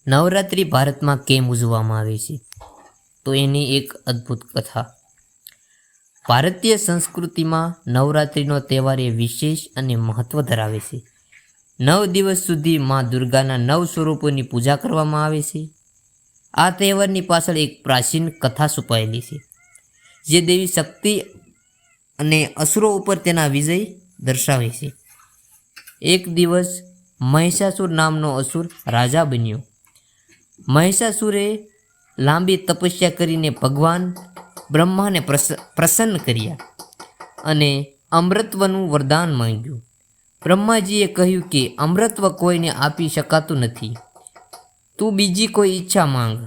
નવરાત્રિ ભારતમાં કેમ ઉજવવામાં આવે છે? તો એની એક અદ્ભુત કથા. ભારતીય સંસ્કૃતિમાં નવરાત્રિનો તહેવાર એ વિશેષ અને મહત્ત્વ ધરાવે છે. 9 દિવસ સુધી મા દુર્ગાના 9 સ્વરૂપોની પૂજા કરવામાં આવે છે. આ તહેવારની પાછળ એક પ્રાચીન કથા છુપાયેલી છે, જે દેવી શક્તિ અને અસુરો ઉપર તેના વિજય દર્શાવે છે. એક દિવસ મહિષાસુર નામનો અસુર રાજા બન્યો. મહિષાસુરે લાંબી તપસ્યા કરીને ભગવાન બ્રહ્માને પ્રસન્ન કર્યા અને અમૃતત્વનું વરદાન માંગ્યું. બ્રહ્માજીએ કહ્યું કે અમૃતત્વ કોઈને આપી શકાતું નથી, તું બીજી કોઈ ઈચ્છા માંગ.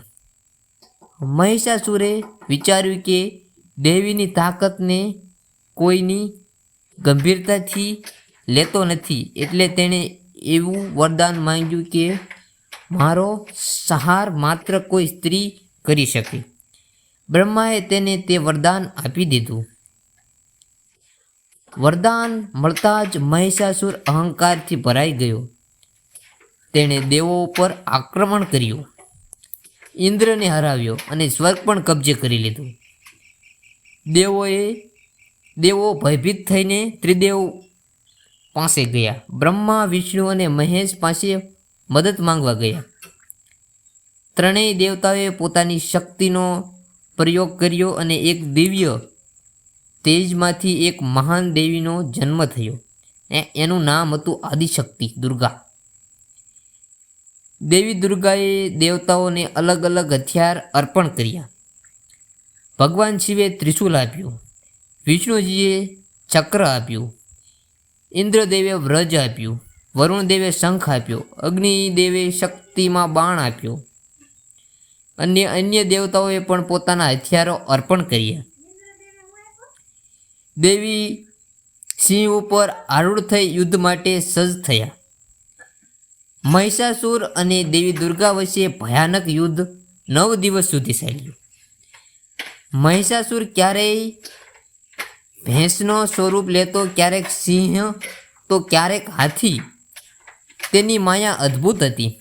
મહિષાસુરે વિચાર્યું કે દેવીની તાકાતને કોઈની ગંભીરતાથી લેતો નથી, એટલે તેણે એવું વરદાન માંગ્યું કે મારો સંહાર માત્ર કોઈ સ્ત્રી કરી શકે. બ્રહ્માએ તેને તે વરદાન આપી દીધું. વરદાન મળતા જ મહિષાસુર અહંકારથી ભરાઈ ગયો. તેણે દેવો ઉપર આક્રમણ કર્યું, ઇન્દ્રને હરાવ્યો અને સ્વર્ગ પણ કબજે કરી લીધો. દેવો ભયભીત થઈને ત્રિદેવ પાસે ગયા. બ્રહ્મા, વિષ્ણુ અને મહેશ પાસે મદદ માંગવા ગયા. ત્રણેય દેવતાઓએ પોતાની શક્તિનો પ્રયોગ કર્યો અને એક દિવ્ય તેજમાંથી એક મહાન દેવીનો જન્મ થયો. એનું નામ હતું આદિશક્તિ દુર્ગા. દેવી દુર્ગાએ દેવતાઓને અલગ અલગ હથિયાર અર્પણ કર્યા. ભગવાન શિવે ત્રિશૂલ આપ્યું, વિષ્ણુજીએ ચક્ર આપ્યું, ઇન્દ્રદેવે વ્રજ આપ્યું, વરુણદેવે શંખ આપ્યો, અગ્નિદેવે શક્તિમાં બાણ આપ્યો. અન્ય દેવતાઓએ પણ પોતાના હથિયારો અર્પણ કર્યા. દેવી સિંહ ઉપર આરૂઢ થઈ યુદ્ધ માટે સજ્જ થયા. મહિષાસુર અને દેવી દુર્ગા વચ્ચે ભયાનક યુદ્ધ 9 દિવસ સુધી ચાલ્યું. મહિષાસુર ક્યારેય ભેંસનો સ્વરૂપ લેતો, ક્યારેક સિંહ તો ક્યારેક હાથી. તેની માયા અદ્ભુત હતી,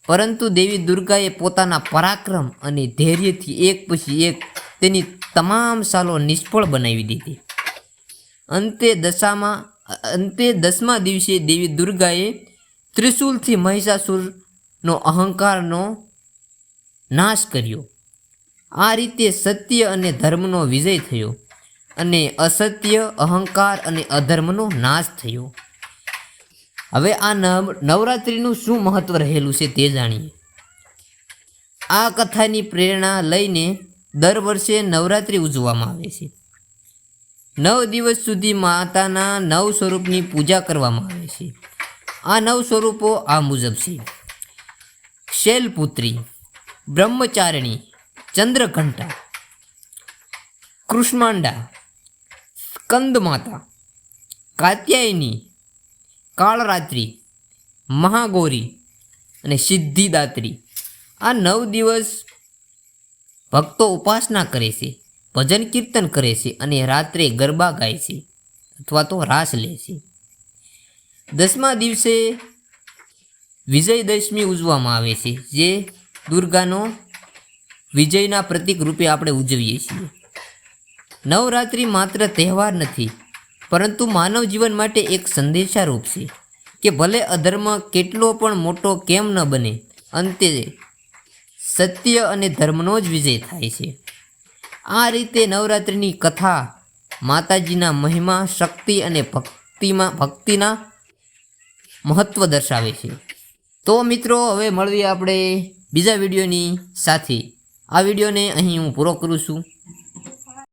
પરંતુ દેવી દુર્ગાએ પોતાના પરાક્રમ અને ધૈર્યથી એક પછી એક તેની તમામ ચાલો નિષ્ફળ બનાવી દીધી. અંતે 10મા દિવસે દેવી દુર્ગાએ ત્રિશૂલથી મહિષાસુરનો અહંકારનો નાશ કર્યો. આ રીતે સત્ય અને ધર્મનો વિજય થયો અને અસત્ય, અહંકાર અને અધર્મનો નાશ થયો. હવે આ નવરાત્રિનું શું મહત્વ રહેલું છે તે જાણીએ. આ કથાની પ્રેરણા લઈને દર વર્ષે નવરાત્રિ ઉજવવામાં આવે છે. 9 દિવસ સુધી માતાના 9 સ્વરૂપની પૂજા કરવામાં આવે છે. આ 9 સ્વરૂપો આ મુજબ છે: શૈલપુત્રી, બ્રહ્મચારિણી, ચંદ્રઘંટા, કૃષ્માંડા, સ્કંદમાતા, કાત્યાયની, કાળરાત્રિ, મહાગૌરી અને સિદ્ધિદાત્રી. આ 9 દિવસ ભક્તો ઉપાસના કરે છે, ભજન કીર્તન કરે છે અને રાત્રે ગરબા ગાય છે અથવા તો રાસ લે છે. 10મા દિવસે વિજયદશમી ઉજવવામાં આવે છે, જે દુર્ગાનો વિજયના પ્રતીક રૂપે આપણે ઉજવીએ છીએ. નવરાત્રિ માત્ર તહેવાર નથી, પરંતુ માનવ જીવન માટે એક સંદેશારૂપ છે કે ભલે અધર્મ કેટલો પણ મોટો કેમ ન બને, અંતે સત્ય અને ધર્મનો જ વિજય થાય છે. આ રીતે નવરાત્રિની કથા માતાજીના મહિમા, શક્તિ અને ભક્તિના મહત્ત્વ દર્શાવે છે. તો મિત્રો, હવે મળીએ આપણે બીજા વિડીયોની સાથે. આ વિડીયોને અહીં હું પૂરો કરું છું.